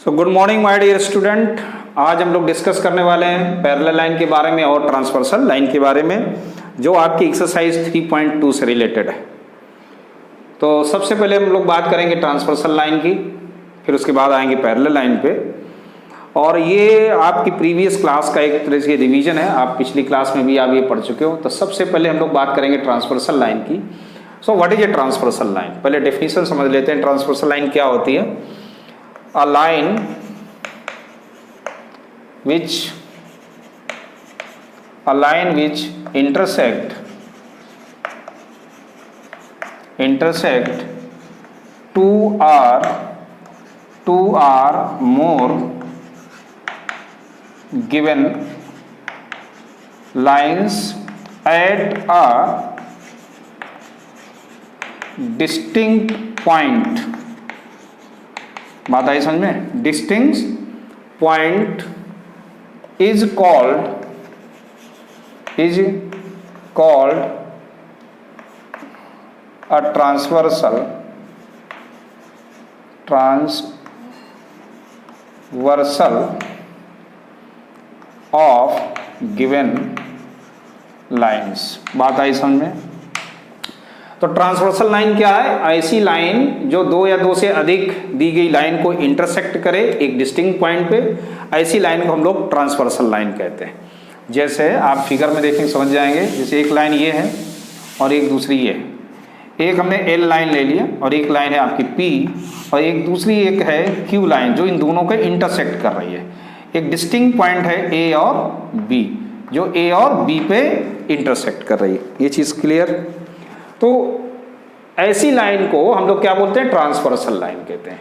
So good morning my dear student. आज हम लोग डिस्कस करने वाले हैं पैरेलल लाइन के बारे में और ट्रांसवर्सल लाइन के बारे में, जो आपकी एक्सरसाइज 3.2 से रिलेटेड है। तो सबसे पहले हम लोग बात करेंगे ट्रांसवर्सल लाइन की, फिर उसके बाद आएंगे पैरेलल लाइन पे। और ये आपकी प्रीवियस क्लास का एक तरह से रिवीजन है, आप पिछली क्लास में भी आप ये पढ़ चुके हो। तो सबसे पहले हम लोग बात करेंगे ट्रांसवर्सल लाइन की। So what is A transversal line? पहले डेफिनेशन समझ लेते हैं, ट्रांसवर्सल लाइन क्या होती है। A line which intersect two or more given lines at a distinct point। बात आई समझ में? Distinct point is called a transversal of given lines. बात आई समझ में? तो ट्रांसवर्सल लाइन क्या है? ऐसी लाइन जो दो या दो से अधिक दी गई लाइन को इंटरसेक्ट करे एक डिस्टिंक्ट पॉइंट पे, ऐसी लाइन को हम लोग ट्रांसवर्सल लाइन कहते हैं। जैसे आप फिगर में देखेंगे समझ जाएंगे। जैसे एक लाइन ये है और एक दूसरी ये है। एक हमने एल लाइन ले लिया और एक लाइन है आपकी पी, और एक दूसरी एक है क्यू लाइन जो इन दोनों को इंटरसेक्ट कर रही है। एक डिस्टिंक्ट पॉइंट है ए और बी जो ए और बी पे इंटरसेक्ट कर रही है। ये चीज़ क्लियर? तो ऐसी लाइन को हम लोग क्या बोलते हैं? ट्रांसवर्सल लाइन कहते हैं।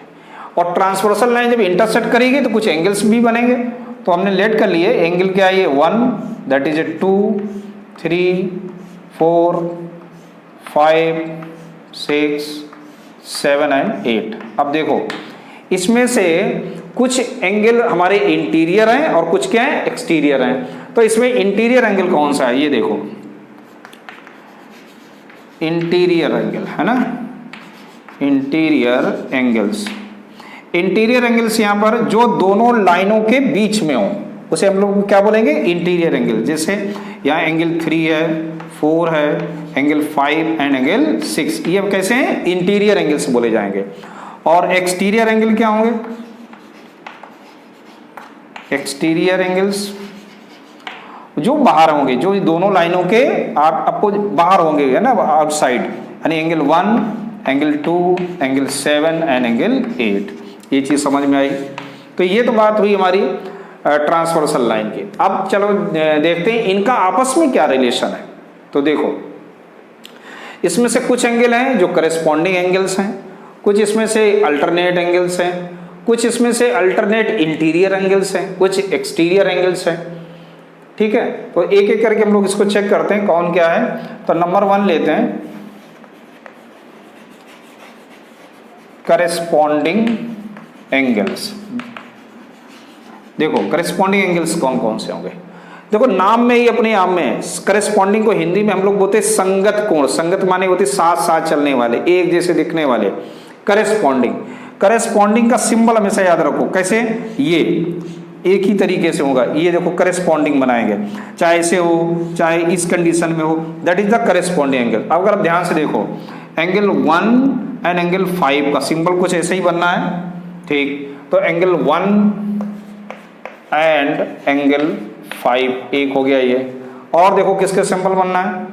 और ट्रांसवर्सल लाइन जब इंटरसेक्ट करेगी तो कुछ एंगल्स भी बनेंगे। तो हमने लेट कर लिए एंगल क्या है? ये 1, दैट इज 2, 3, 4, 5, 6, 7 एंड 8। अब देखो इसमें से कुछ एंगल हमारे इंटीरियर हैं और कुछ क्या है? एक्सटीरियर हैं। तो इसमें इंटीरियर एंगल कौन सा है? ये देखो इंटीरियर एंगल है ना, इंटीरियर एंगल्स। इंटीरियर एंगल्स यहाँ पर जो दोनों लाइनों के बीच में हो उसे हम लोग क्या बोलेंगे? Interior angle. जैसे यहाँ एंगल 3 है, 4 है, एंगल 5 एंड एंगल 6, ये कैसे हैं? इंटीरियर एंगल्स बोले जाएंगे। और एक्सटीरियर एंगल क्या होंगे? एक्सटीरियर एंगल्स जो बाहर होंगे, जो दोनों लाइनों के आप बाहर होंगे, है ना, आउटसाइड, यानी angle 1, angle 2, angle 7 and angle 8। ये चीज़ समझ में आई? तो ये तो बात हुई हमारी ट्रांसवर्सल लाइन की। अब चलो देखते हैं इनका आपस में क्या रिलेशन है। तो देखो इसमें से कुछ एंगल हैं जो करेस्पॉन्डिंग एंगल्स हैं, कुछ इसमें से अल्टरनेट एंगल्स हैं, कुछ इसमें से अल्टरनेट इंटीरियर एंगल्स हैं, कुछ एक्सटीरियर एंगल्स हैं। ठीक है, तो एक एक करके हम लोग इसको चेक करते हैं कौन क्या है। तो नंबर 1 लेते हैं, करेस्पॉन्डिंग एंगल्स। देखो करेस्पॉन्डिंग एंगल्स कौन कौन से होंगे? देखो नाम में ही अपने आप में करेस्पॉन्डिंग को हिंदी में हम लोग बोलते हैं संगत कोण। संगत माने होते साथ साथ चलने वाले, एक जैसे दिखने वाले। करेस्पॉन्डिंग, करेस्पॉन्डिंग का सिंबल हमेशा याद रखो। कैसे? ये एक ही तरीके से होगा। ये देखो करेस्पॉन्डिंग बनाएंगे, चाहे ऐसे हो चाहे इस कंडीशन में हो, that is the corresponding angle. अब अगर आप ध्यान से देखो एंगल 1 एंड एंगल 5 का सिंबल कुछ ऐसे ही बनना है। ठीक, तो एंगल 1 एंड एंगल 5 एक हो गया ये। और देखो किसके सिंबल बनना है?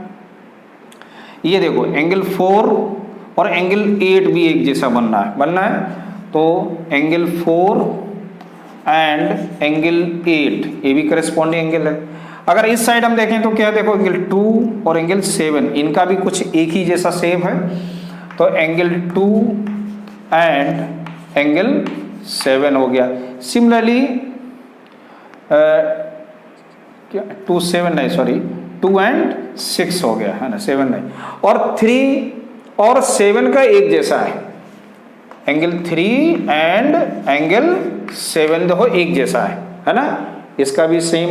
ये देखो एंगल 4 और एंगल 8 भी एक जैसा बनना है। तो एंगल 4 एंड एंगल 8 ये भी करेस्पॉन्डिंग एंगल है। अगर इस साइड हम देखें तो क्या देखो एंगल 2 और एंगल 7 इनका भी कुछ एक ही जैसा सेम है। तो एंगल 2 एंड एंगल 7 हो गया। सिमिलरली 2 एंड 6 हो गया, है ना, 7 नहीं। और 3 और 7 का एक जैसा है, एंगल 3 एंड एंगल 7 देखो एक जैसा है ना, इसका भी सेम।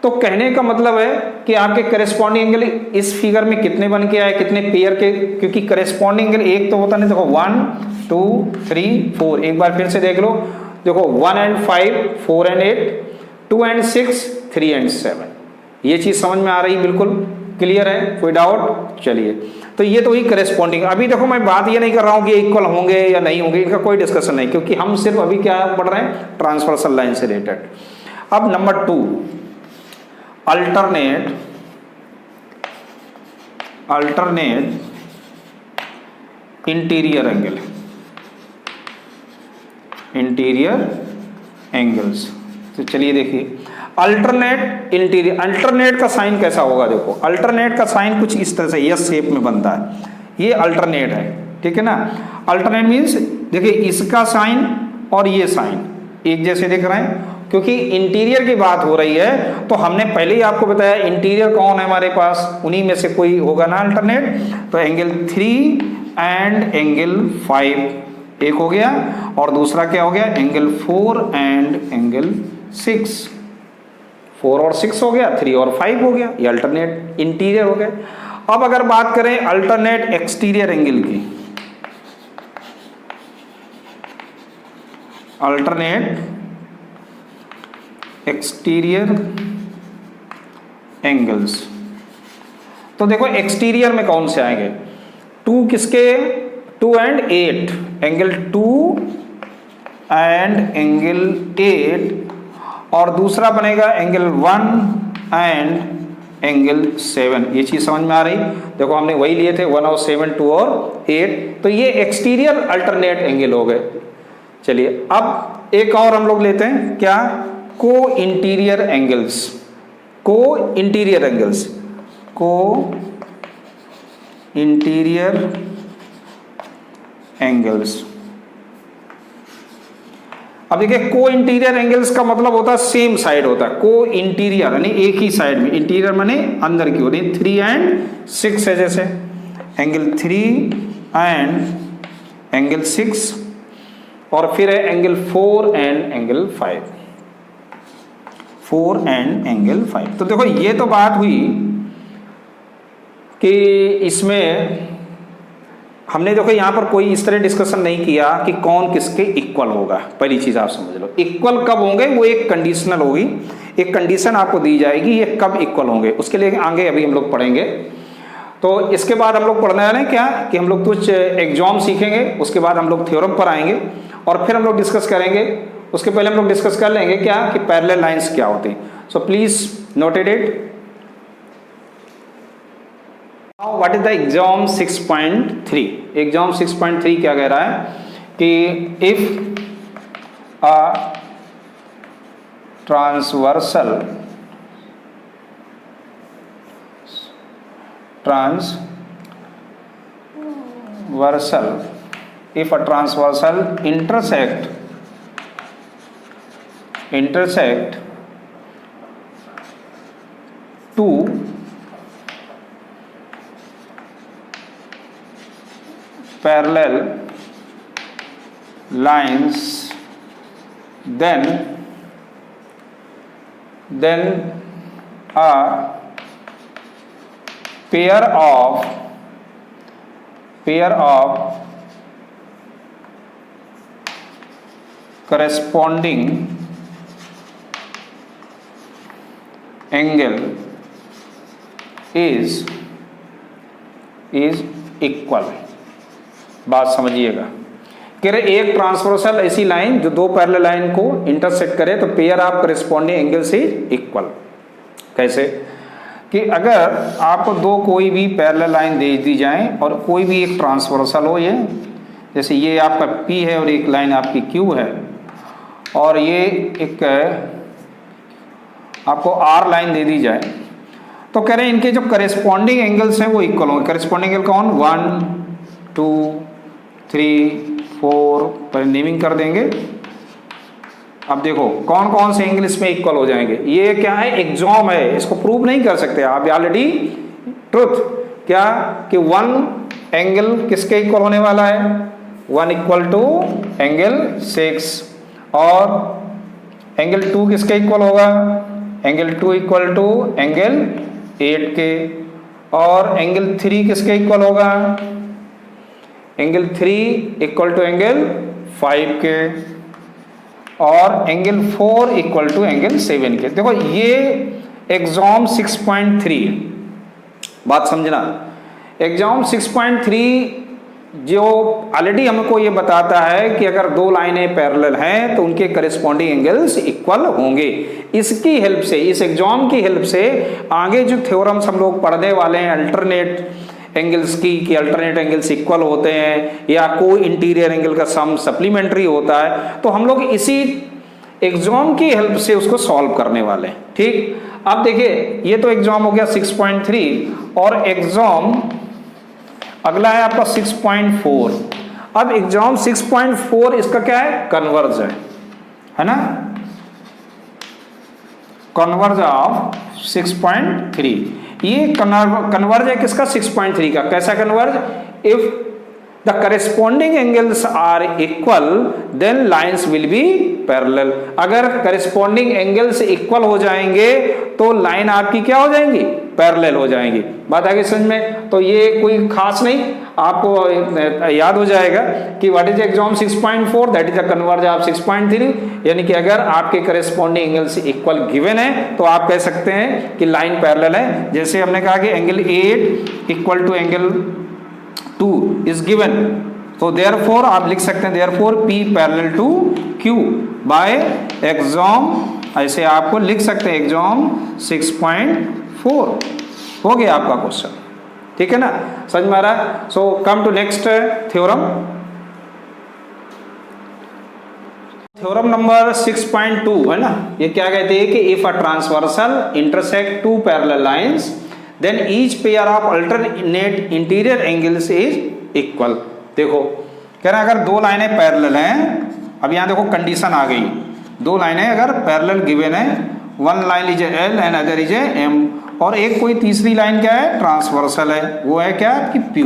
तो तो कहने का मतलब है कि आपके करेस्पॉन्डिंग एंगल इस फिगर में कितने बन के आए, कितने पेयर के, क्योंकि करेस्पॉन्डिंग एंगल एक तो होता नहीं, देखो 1 2 3 4, एक बार फिर से देख लो, देखो 1 and 5, 4 and 8, 2 and 6, 3 and 7, ये चीज समझ में आ रही, बिल्कुल क्लियर है, कोई डाउट? चलिए, तो ये तो ही करेस्पॉन्डिंग। अभी देखो मैं बात ये नहीं कर रहा हूँ कि इक्वल होंगे या नहीं होंगे, इनका कोई डिस्कशन नहीं, क्योंकि हम सिर्फ अभी क्या पढ़ रहे हैं, ट्रांसवर्सल लाइन से रिलेटेड। अब number 2, alternate interior angle, interior angles. तो चलिए देखिए, अल्टरनेट इंटीरियर, अल्टरनेट का साइन कैसा होगा, देखो अल्टरनेट का साइन कुछ इस तरह से यस शेप में बनता है, ये अल्टरनेट है, ठीक है ना। अल्टरनेट मीन्स देखिए इसका साइन और ये साइन एक जैसे दिख रहे हैं, क्योंकि इंटीरियर की बात हो रही है, तो हमने पहले ही आपको बताया इंटीरियर कौन है हमारे पास, उन्हीं में से कोई होगा ना अल्टरनेट। तो एंगल 3 एंड एंगल 5 एक हो गया, और दूसरा क्या हो गया, एंगल 4 एंड एंगल 6, 4 और 6 हो गया, 3 और 5 हो गया, ये अल्टरनेट इंटीरियर हो गया। अब अगर बात करें अल्टरनेट एक्सटीरियर एंगल की, अल्टरनेट एक्सटीरियर एंगल्स, तो देखो एक्सटीरियर में कौन से आएंगे, 2 किसके, 2 and 8, एंगल 2 एंड एंगल 8, और दूसरा बनेगा एंगल 1 एंड एंगल 7। ये चीज समझ में आ रही, देखो हमने वही लिए थे 1 और 7, 2 और 8, तो ये एक्सटीरियर अल्टरनेट एंगल हो गए। चलिए अब एक और हम लोग लेते हैं, क्या, को इंटीरियर एंगल्स, को इंटीरियर एंगल्स, को इंटीरियर एंगल्स। अब देखिए को इंटीरियर एंगल्स का मतलब होता है सेम साइड होता है, को इंटीरियर यानी एक ही साइड में, इंटीरियर माने अंदर की होती है, 3 and 6 है, जैसे एंगल 3 एंड एंगल 6, और फिर है angle 4 and angle 5, 4 and angle 5। तो देखो ये तो बात हुई कि इसमें हमने देखो यहाँ पर कोई इस तरह डिस्कशन नहीं किया कि कौन किसके इक्वल होगा। पहली चीज आप समझ लो, इक्वल कब होंगे वो एक कंडीशनल होगी, एक कंडीशन आपको दी जाएगी, ये कब इक्वल होंगे उसके लिए आगे अभी हम लोग पढ़ेंगे। तो इसके बाद हम लोग पढ़ने वाले हैं क्या कि हम लोग कुछ एग्जाम सीखेंगे, उसके बाद हम लोग थ्योरम पर आएंगे और फिर हम लोग डिस्कस करेंगे। उसके पहले हम लोग डिस्कस कर लेंगे क्या कि पैरेलल लाइंस क्या होती हैं। So please noted it. Now what is the exam 6.3? Exam 6.3 क्या कह रहा है कि if a transversal intersect two parallel lines, then a pair of corresponding angle is equal। बात समझिएगा कि एक ट्रांसवर्सल ऐसी लाइन जो दो पैरेलल लाइन को इंटरसेक्ट करे तो पेयर ऑफ करेस्पॉन्डिंग एंगल से इक्वल। कैसे कि अगर आपको दो कोई भी पैरेलल लाइन दे दी जाए और कोई भी एक ट्रांसवर्सल हो, ये जैसे ये आपका P है और एक लाइन आपकी Q है और ये एक आपको R लाइन दे दी जाए, तो कह रहे हैं इनके जो करेस्पॉन्डिंग एंगल्स हैं वो इक्वल होंगे। करेस्पॉन्डिंग एंगल कौन, 1 2 3 4 पर नेमिंग कर देंगे। अब देखो कौन कौन से एंगल इसमें इक्वल हो जाएंगे। ये क्या है, एग्जाम है, इसको प्रूव नहीं कर सकते आप ऑलरेडी। ट्रुथ क्या कि 1 एंगल किसके इक्वल होने वाला है, 1 इक्वल टू एंगल 6, और एंगल 2 किसके इक्वल होगा, एंगल 2 इक्वल टू एंगल 8 के, और एंगल 3 किसके इक्वल होगा, एंगल 3 इक्वल टू एंगल 5 के, और एंगल 4 इक्वल टू एंगल 7 के। देखो ये एग्जाम 6.3 बात समझना। एग्जाम 6.3 जो ऑलरेडी हमको ये बताता है कि अगर दो लाइनें पैरेलल हैं तो उनके करस्पॉन्डिंग एंगल्स इक्वल होंगे। इसकी हेल्प से, इस एग्जाम की हेल्प से आगे जो थ्योरम्स हम लोग पढ़ने वाले हैं अल्टरनेट एंगल्स की, कि अल्टरनेट एंगल्स इक्वल होते हैं या कोई इंटीरियर एंगल का सम सप्लीमेंट्री होता है, तो हम लोग इसी एग्जाम की हेल्प से उसको सॉल्व करने वाले हैं। ठीक, अब देखिए ये तो एग्जाम हो गया 6.3, और एग्जाम अगला है आपका 6.4। अब एग्जाम 6.4 इसका क्या है, कन्वर्ज है ना, कन्वर्ज ऑफ 6.3। ये कन्वर्ज है किसका, 6.3 का। कैसा converse, if the corresponding angles are equal then lines will be parallel. अगर करेस्पॉन्डिंग एंगल्स इक्वल हो जाएंगे तो लाइन आपकी क्या हो जाएंगी, पैरेलल हो जाएंगी। बात आ गई समझ में। तो ये कोई खास नहीं, आपको याद हो जाएगा कि what is exam 6.4, that is the converse of 6.3। यानी कि अगर आपके करेस्पॉन्डिंग एंगल्स इक्वल गिवन है तो आप कह सकते हैं कि लाइन पैरेलल है। जैसे हमने कहा कि angle 8 equal to angle 2 is given, तो देयरफॉर आप लिख सकते हैं therefore P parallel to Q by exam, ऐसे आपको लिख सकते हैं एग्जाम 6.4। हो गया आपका क्वेश्चन, ठीक है ना, समझ में आ रहा है। So come to next theorem, theorem number 6.2 है ना। ये क्या कहते हैं कि if a transversal intersect two parallel lines then each pair of alternate interior angles is equal. देखो कह रहा है अगर दो लाइनें पैरेलल हैं, अब यहाँ देखो कंडीशन आ गई, दो लाइनें अगर पैरेलल गिवन है, one line is L and other is M, और एक कोई तीसरी लाइन क्या है, ट्रांसवर्सल है, वो है क्या आपकी P,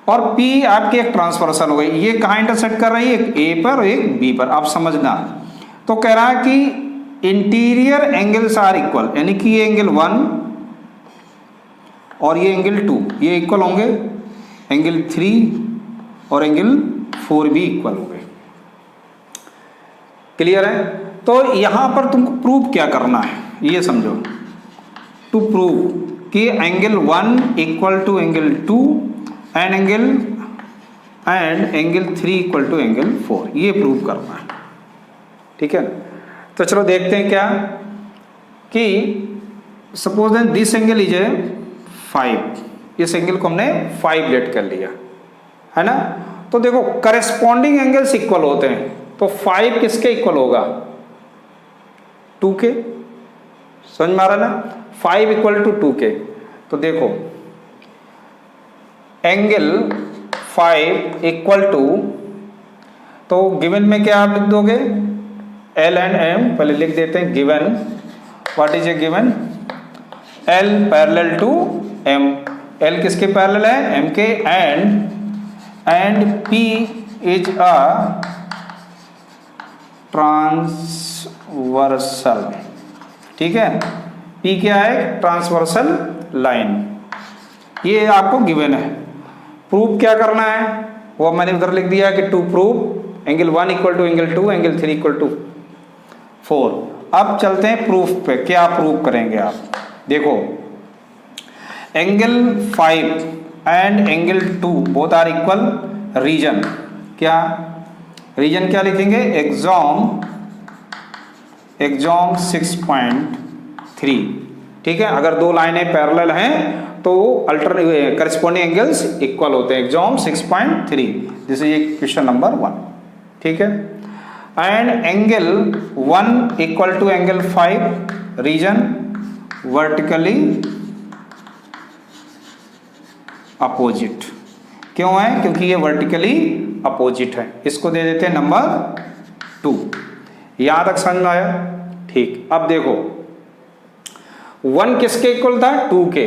और P आपकी एक ट्रांसवर्सल हो गई। ये कहाँ इंटरसेक्ट कर रही है, एक A पर और एक B पर, आप समझना। तो कह रहा है कि इंटीरियर एंगल्स आर इक्वल, यानी कि ये एंगल 1 और ये एंगल 2 ये इक्वल होंगे, एंगल 3 और एंगल 4 भी इक्वल हो गए। क्लियर है। तो यहां पर तुमको प्रूव क्या करना है ये समझो, टू प्रूव कि angle 1 equal to angle 2 and angle 3 equal to angle 4, ये प्रूव करना है। ठीक है, तो चलो देखते हैं क्या, कि suppose that this angle is 5, इस एंगल को हमने 5 लेट कर लिया है ना। तो देखो करेस्पॉन्डिंग एंगल्स इक्वल होते हैं, तो 5 किसके इक्वल होगा, 2 के, समझ में आ रहा ना, 5 इक्वल टू 2 के। तो देखो एंगल 5 इक्वल टू, तो गिवन में क्या आप लिख दोगे, L एंड M, पहले लिख देते हैं given, what is a given, L parallel to M, L किसके पैरेलल है, M के, and P is a transversal. ठीक है, P क्या है, ट्रांसवर्सल लाइन, ये आपको गिवन है। प्रूफ क्या करना है वो मैंने उधर लिख दिया कि to proof angle 1 equal to angle 2, angle 3 equal to 4। अब चलते हैं प्रूफ पे, क्या प्रूफ करेंगे आप। देखो angle 5 and angle 2 both are equal, reason क्या, रीजन क्या लिखेंगे, एग्जाम 6.3। ठीक है, अगर दो लाइनें पैरेलल हैं तो करस्पॉन्डिंग एंगल्स इक्वल होते हैं, exam 6.3, this is question number 1। ठीक है, and angle 1 equal to angle 5, reason vertically opposite. क्यों है, क्योंकि ये वर्टिकली अपोजिट है, इसको दे देते हैं नंबर 2। यहां तक समझ में आया। ठीक, अब देखो 1 किसके इक्वल था, 2 के,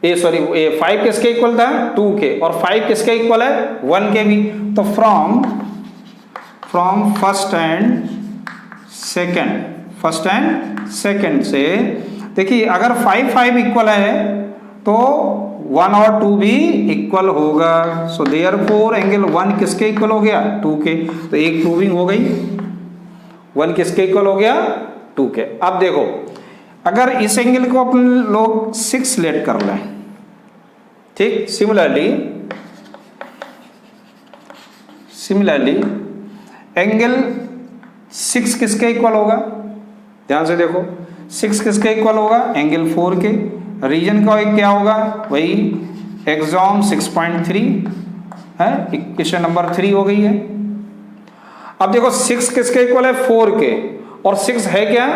5 किसके इक्वल था, 2 के, और 5 किसके इक्वल है, 1 के भी। तो फ्रॉम फर्स्ट एंड सेकेंड से। देखिए अगर 5 5 इक्वल है तो 1 और 2 भी इक्वल होगा। सो देयरफॉर एंगल 1 किसके इक्वल हो गया? 2 के। तो एक प्रूविंग हो गई। 1 किसके इक्वल हो गया? 2 के। अब देखो अगर इस एंगल को अपन लोग 6 लेट कर लें, ठीक। सिमिलरली एंगल 6 किसके इक्वल होगा? ध्यान से देखो 6 किसके इक्वल होगा? एंगल 4 के। रीजन का क्या होगा? वही एक्सॉम 6.3 है, इक्वेशन नंबर 3 हो गई है। अब देखो 6 किसके इक्वल है? 4 के। और 6 है क्या?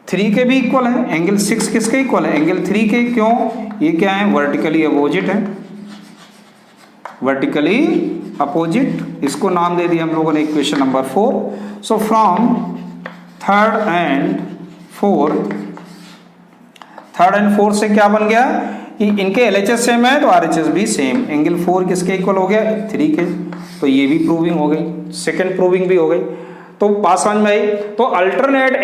3 के भी इक्वल है। एंगल 6 किसके इक्वल है? एंगल 3 के। क्यों? ये क्या है? वर्टिकली अपोजिट है, वर्टिकली अपोजिट। इसको नाम दे दिया हम लोगों ने equation number 4। So from third and fourth से क्या बन गया कि इनके LHS सेम है तो RHS भी सेम। एंगल 4 किसके इक्वल हो गया? 3 के। तो ये भी प्रूविंग हो गई, सेकंड प्रूविंग भी हो गई। तो बात समझ में आई। तो अल्टरनेट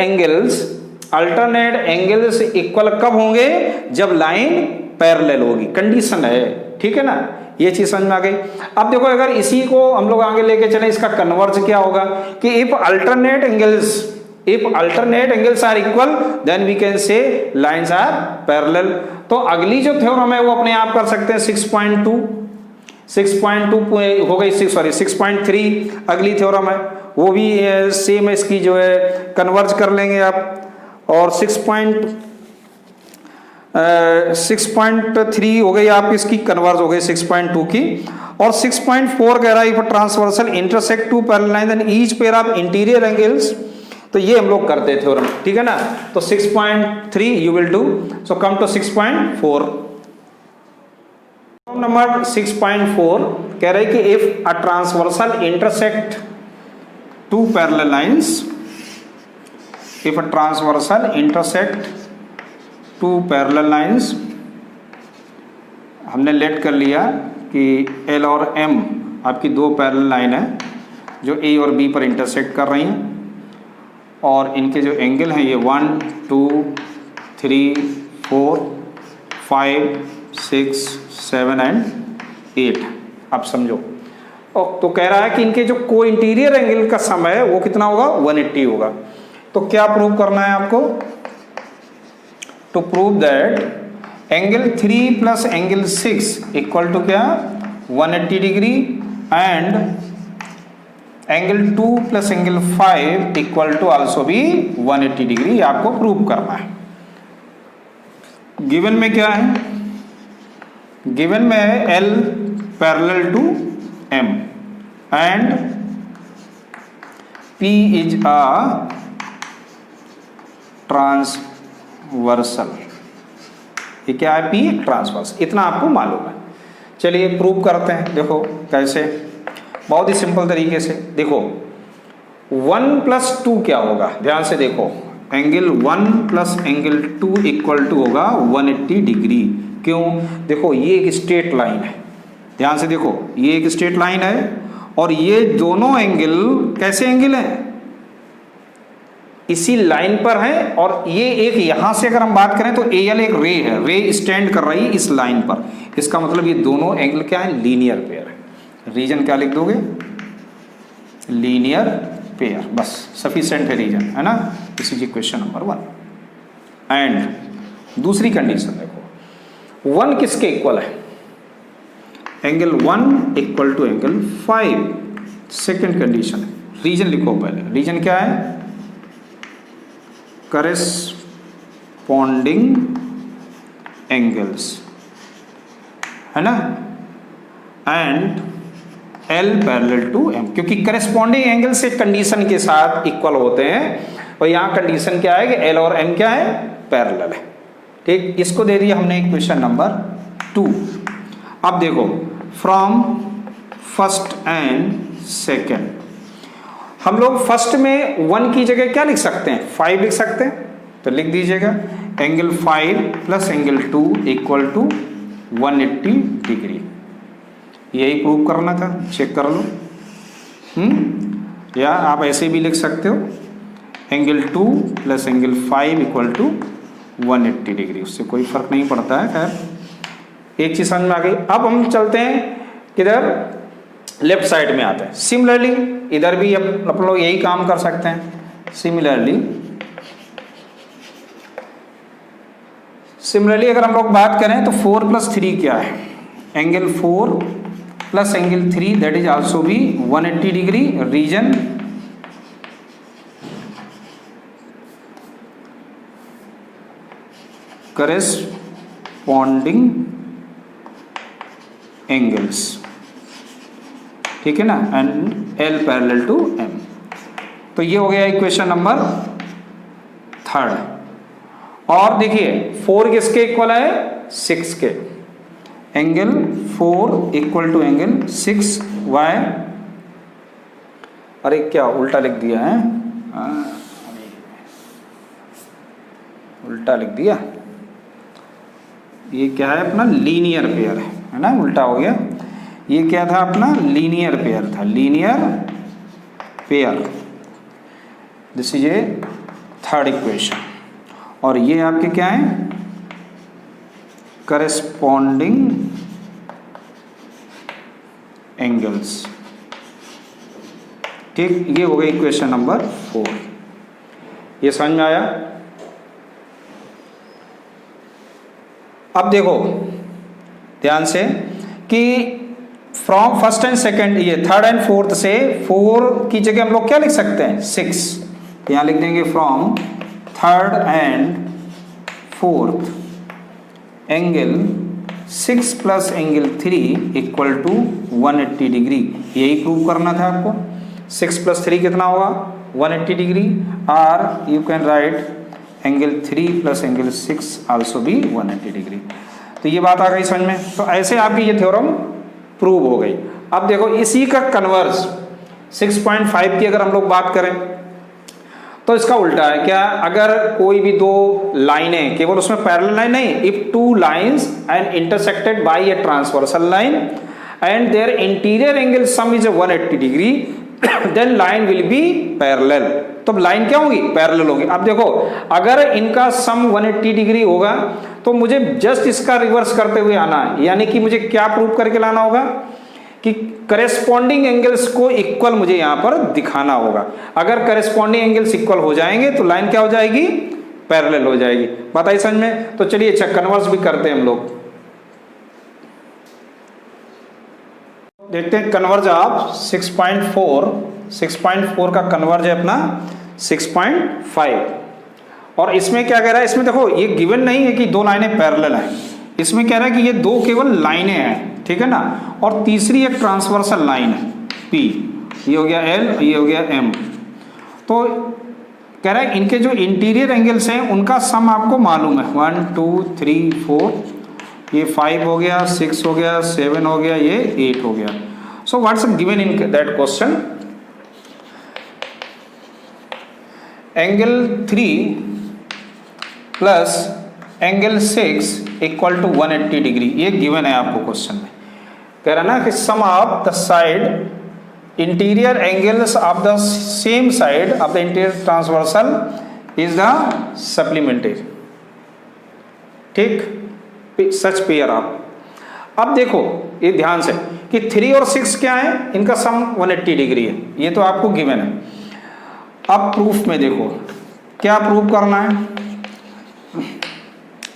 एंगल्स इक्वल कब होंगे? जब लाइन पैरेलल होगी, कंडीशन है, ठीक है ना। ये चीज समझ में आ गई। अब देखो अगर इसी को हम लोग आगे लेके चले, इसका कन्वर्ज क्या होगा कि if alternate angles are equal then we can say lines are parallel. तो अगली जो थ्योरम है वो अपने आप कर सकते हैं 6.2 हो गई, 6.3 अगली थ्योरम है, वो भी सेम है, इसकी जो है कन्वर्ज कर लेंगे आप। और 6.3 हो गई आप इसकी कन्वर्ज हो गई 6.2 की। और 6.4 कह रहा है if transversal intersect two parallel line then each pair of interior angles. तो ये हम लोग करते हैं थ्योरम, ठीक है ना। तो 6.3 you will do. So come to 6.4। Number 6.4 कह रहे हैं कि if a transversal intersect two parallel lines, if a transversal intersect two parallel lines, हमने लेट कर लिया कि L और M आपकी दो पैरेलल लाइन है जो A और B पर इंटरसेक्ट कर रही हैं, और इनके जो एंगल हैं ये 1 2 3 4 5 6 7 एंड 8। आप समझो। और तो कह रहा है कि इनके जो को इंटीरियर एंगल का सम है वो कितना होगा? 180 होगा। तो क्या प्रूव करना है आपको? To prove that angle 3 plus angle 6 equal to क्या? 180 degree, and angle 2 plus angle 5 equal to also भी 180 डिग्री। आपको प्रूव करना है। गिवन में क्या है? गिवन में है L parallel to M and P is a transversal. ये क्या है? P transversal. इतना आपको मालूम है। चलिए प्रूव करते हैं। देखो कैसे, बहुत ही सिंपल तरीके से। देखो 1 प्लस 2 क्या होगा? ध्यान से देखो, angle 1 plus angle 2 equal to होगा 180 डिग्री। क्यों? देखो ये एक स्ट्रेट लाइन है, ध्यान से देखो ये एक स्ट्रेट लाइन है, और ये दोनों एंगल कैसे एंगल हैं? इसी लाइन पर है। और ये एक यहां से अगर हम बात करें तो AL एक रे है, रे स्टैंड कर रही है इस लाइन पर। इसका मतलब ये दोनों एंगल क्या है? लीनियर पेयर है। रीजन क्या लिख दोगे? लीनियर पेयर, बस सफिशिएंट है रीजन, है ना। This is equation number 1। And दूसरी कंडीशन देखो, 1 किसके इक्वल है? Angle 1 equal to angle 5। Second condition है, रीजन लिखो पहले। रीजन क्या है? करेस्पॉन्डिंग एंगल्स, है ना। And L parallel to M, क्योंकि करेस्पॉन्डिंग एंगल से कंडीशन के साथ इक्वल होते हैं, और यहां कंडीशन क्या है कि L और M क्या है? पैरेलल है। ठीक, इसको दे दिया हमने इक्वेशन नंबर 2। अब देखो फ्रॉम फर्स्ट एंड सेकेंड, हम लोग फर्स्ट में 1 की जगह क्या लिख सकते हैं? 5 लिख सकते हैं। तो लिख दीजिएगा angle 5 plus angle 2 equal to 180 degree. यही प्रूव करना था, चेक कर लो। या आप ऐसे भी लिख सकते हो, angle 2 plus angle 5 equal to 180 degree, उससे कोई फर्क नहीं पड़ता है। खैर एक चीज समझ में आ गई। अब हम चलते हैं किधर, लेफ्ट साइड में आते हैं। सिमिलरली इधर भी अपन लोग यही काम कर सकते हैं। सिमिलरली अगर हम लोग बात करें तो 4 प्लस 3 क्या है, angle 4 plus angle 3 that is also भी 180 डिग्री, रीजन करेस्पॉन्डिंग एंगल्स, ठीक है ना, and L parallel to M. तो ये हो गया इक्वेशन नंबर 3। और देखिए 4 किसके इक्वल है, 6 के, angle 4 equal to angle 6 why, अरे क्या उल्टा लिख दिया है, उल्टा लिख दिया, ये क्या है अपना लीनियर पेयर है ना, उल्टा हो गया। ये क्या था अपना, लीनियर पेयर था, linear pair. This is A 3rd equation. और ये आपके क्या है, करेस्पॉन्डिंग एंगल्स, ठीक। ये हो गई इक्वेशन नंबर 4। ये समझ में आया। अब देखो ध्यान से कि फ्रॉम फर्स्ट एंड सेकंड, ये 3rd एंड 4th से 4 की जगह हम लोग क्या लिख सकते हैं, 6। यहां लिख देंगे from 3rd and 4th angle 6 plus angle 3 equal to 180 degree. यही प्रूव करना था आपको। 6 प्लस 3 कितना होगा, 180 डिग्री, और you can write angle 3 plus angle 6 also भी 180 डिग्री। तो ये बात आ गई समझ में। तो ऐसे आपकी ये थ्योरम प्रूव हो गई। अब देखो इसी का कन्वर्स 6.5 की अगर हम लोग बात करें तो इसका उल्टा है क्या, अगर कोई भी दो लाइनें, केवल उसमें पैरेलल लाइन नहीं, if 2 lines and intersected by a transversal line and their interior angle sum is 180 degree then line will be parallel. तो लाइन क्या होगी, पैरेलल होगी। अब देखो अगर इनका सम 180 डिग्री होगा तो मुझे जस्ट इसका रिवर्स करते हुए आना है, यानी कि मुझे क्या प्रूव करके लाना होगा कि करेस्पॉन्डिंग एंगल्स को इक्वल मुझे यहां पर दिखाना होगा। अगर करेस्पॉन्डिंग एंगल्स इक्वल हो जाएंगे तो लाइन क्या हो जाएगी, पैरेलल हो जाएगी। बताइए समझ में। तो चलिए अच्छा कन्वर्स भी करते हैं हम लोग, देखते हैं कन्वर्ज ऑफ 6.4 का कन्वर्ज है अपना 6.5। और इसमें क्या कह रहा है, इसमें देखो ये गिवन नहीं है कि दो लाइनें पैरेलल हैं, इसमें कह रहा है कि ये दो केवल लाइनें हैं, ठीक है ना, और तीसरी एक ट्रांसवर्सल लाइन है P, ये हो गया L, ये हो गया M। तो कह रहा है इनके जो इंटीरियर एंगल्स हैं उनका सम आपको मालूम है, 1 2 3 4, ये 5 हो गया, 6 हो गया, 7 हो गया, ये 8 हो गया। So what's given in that question, angle 3 plus angle 6 equal to 180 degree, ये गिवन है आपको क्वेश्चन में। कह रहा ना कि sum of the side interior angles of the same side of the interior transversal is the supplementary, ठीक, such pair of. अब देखो ये ध्यान से कि 3 और 6 क्या है, इनका सम 180 डिग्री है, ये तो आपको गिवन है। अब प्रूफ में देखो क्या प्रूव करना है,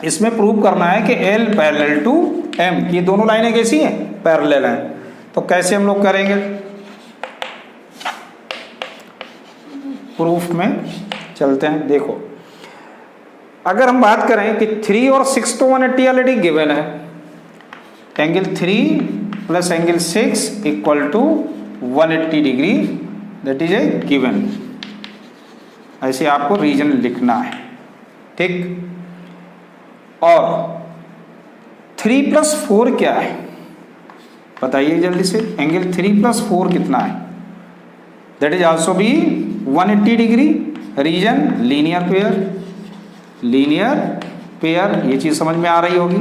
इसमें प्रूव करना है कि L पैरेलल टू M, ये दोनों लाइनें कैसी हैं, पैरेलल हैं। तो कैसे हम लोग करेंगे, प्रूफ में चलते हैं। देखो अगर हम बात करें कि 3 और 6 तो 180 ऑलरेडी गिवन है, angle 3 plus angle 6 equal to 180 degree, that is a given. ऐसे आपको रीजन लिखना है, ठीक। और 3 प्लस 4 क्या है, बताइए जल्दी से, एंगल 3 प्लस 4 कितना है, दैट इज आल्सो भी 180 degree, reason linear pair, linear pair, ये चीज समझ में आ रही होगी।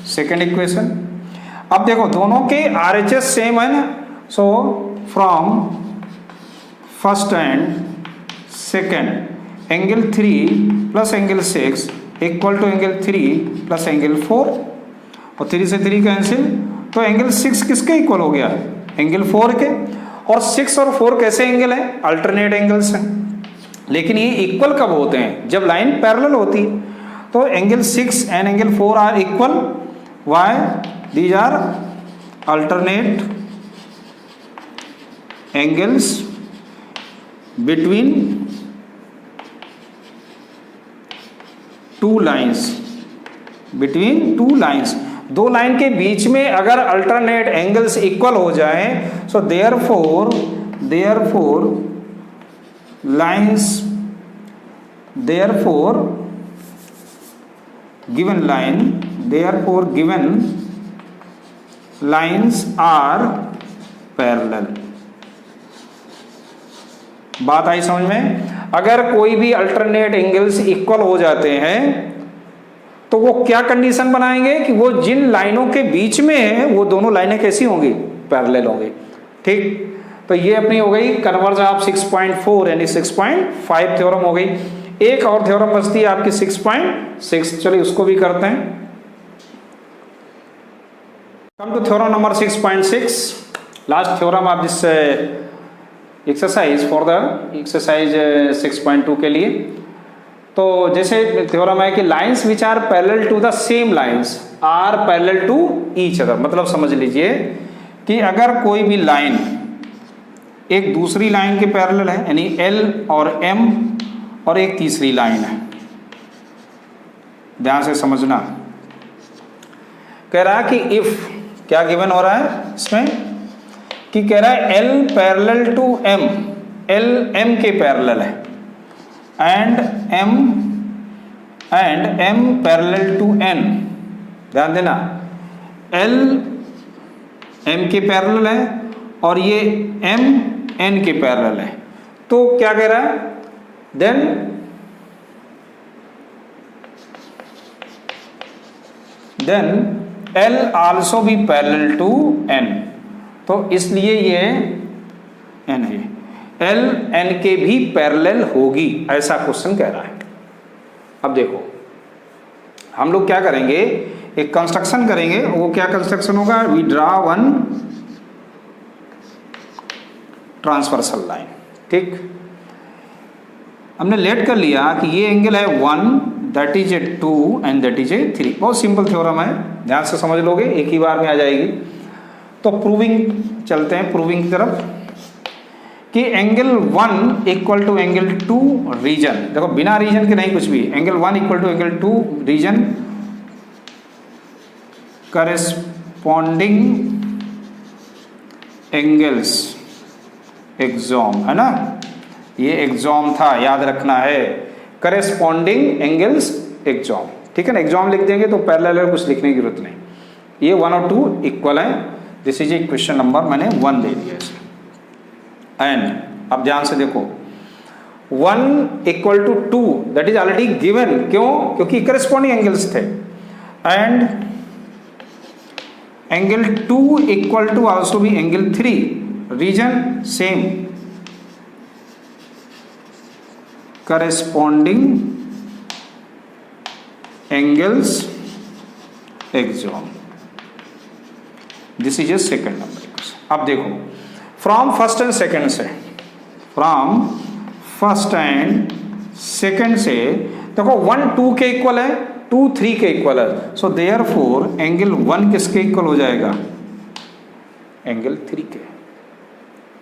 Second equation. अब देखो दोनों के RHS सेम है ना, so from first and second angle 3 plus angle 6 equal to angle 3 plus angle 4, और 3 से 3 कैंसिल, तो एंगल 6 किसके इक्वल हो गया? एंगल 4 के। और 6 और 4 कैसे एंगल हैं? अल्टरनेट एंगल्स हैं। लेकिन ये इक्वल कब होते हैं? जब लाइन पैरेलल होती है। तो angle 6 and angle 4 are equal, why? These are alternate angles between two lines, between two lines, दो लाइन के बीच में अगर अल्टरनेट एंगल्स इक्वल हो जाए, so therefore lines, therefore given lines are parallel. बात आई समझ में? अगर कोई भी अल्टरनेट एंगल्स इक्वल हो जाते हैं तो वो क्या कंडीशन बनाएंगे कि वो जिन लाइनों के बीच में है वो दोनों लाइनें कैसी होंगी? पैरेलल होंगी। ठीक, तो ये अपनी हो गई कन्वर्ज ऑफ 6.4 यानी 6.5 थ्योरम हो गई। एक और थ्योरम बचती है आपकी 6.6, चलिए उसको भी करते हैं। Come to theorem number 6.6, last theorem of this exercise for the exercise 6.2 के लिए। तो जैसे थ्योरम है कि lines which are parallel to the same lines are parallel to each other. मतलब समझ लीजिए कि अगर कोई भी लाइन एक दूसरी लाइन के पैरेलल है, यानी L और M, और एक तीसरी लाइन है, ध्यान से समझना। कह रहा है कि इफ, क्या गिवन हो रहा है इसमें कि कह रहा है L parallel to M, L M के पैरेलल है, and M parallel to N। ध्यान देना, L M के पैरेलल है और ये M N के पैरेलल है। तो क्या कह रहा है? Then L also be parallel to N। तो इसलिए ये N है, L N के भी पैरेलल होगी, ऐसा क्वेश्चन कह रहा है। अब देखो हम लोग क्या करेंगे, एक कंस्ट्रक्शन करेंगे। वो क्या कंस्ट्रक्शन होगा? We draw one transversal line. ठीक, हमने लेट कर लिया कि ये एंगल है 1, that is A 2 and that is ए 3। बहुत सिंपल थ्योरम है, ध्यान से समझ लोगे, एक ही बार में आ जाएगी। तो प्रूविंग चलते हैं, प्रूविंग की तरफ, कि angle 1 equal to angle 2 reason. देखो बिना रीजन के नहीं कुछ भी, angle 1 equal to angle 2 reason corresponding angles axiom, है ना? ये एक्सॉम था, याद रखना है, करेस्पॉन्डिंग एंगल्स एक्सॉम। ठीक है ना, एक्सॉम लिख देंगे तो पैरेलल कुछ लिखने की जरूरत नहीं। ये 1 और 2 इक्वल है। This is A question number, मैंने 1 दे दिया इसमें। एंड अब ध्यान से देखो, 1 equal to 2 that is already given. क्यों? क्योंकि करेस्पॉन्डिंग एंगल्स थे। And angle 2 equal to also be angle 3, reason same, corresponding angles axiom. This is a second number. अब देखो फ्रॉम फर्स्ट एंड सेकेंड से, फ्रॉम फर्स्ट एंड सेकेंड से देखो 1 2 के equal है, 2 3 के इक्वल है। सो देयरफॉर एंगल 1 किसके इक्वल हो जाएगा? एंगल 3 के।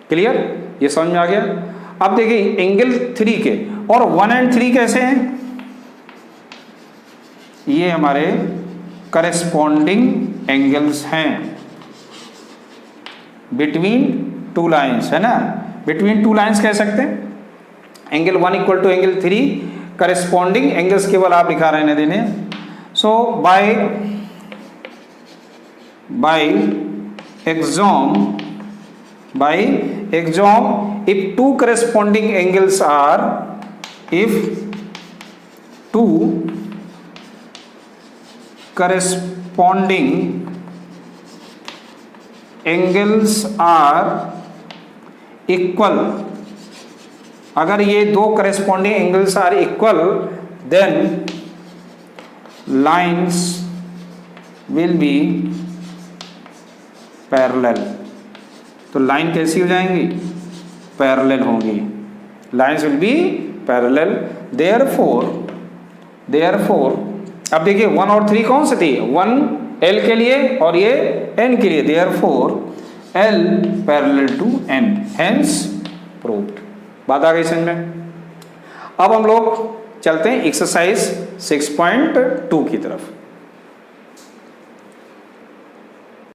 क्लियर? ये समझ में आ गया? अब देखिए एंगल 3 के, और 1 एंड 3 कैसे हैं? ये हमारे करेस्पॉन्डिंग एंगल्स हैं बिटवीन टू लाइन्स, है ना? बिटवीन टू लाइन्स कह सकते हैं। Angle 1 equal to angle 3 corresponding angles केवल आप लिखा रहने देने। So by axiom if two corresponding angles are, if two corresponding angles are equal, अगर ये दो corresponding angles are equal then lines will be parallel. तो लाइन कैसी हो जाएंगी? पैरेलल होंगी। Lines will be parallel. Therefore अब देखिए 1 और 3 कौन से थे? 1 L के लिए और ये N के लिए। Therefore L parallel to N, hence proved. बात आ गई समझ में? अब हम लोग चलते हैं एक्सरसाइज 6.2 की तरफ।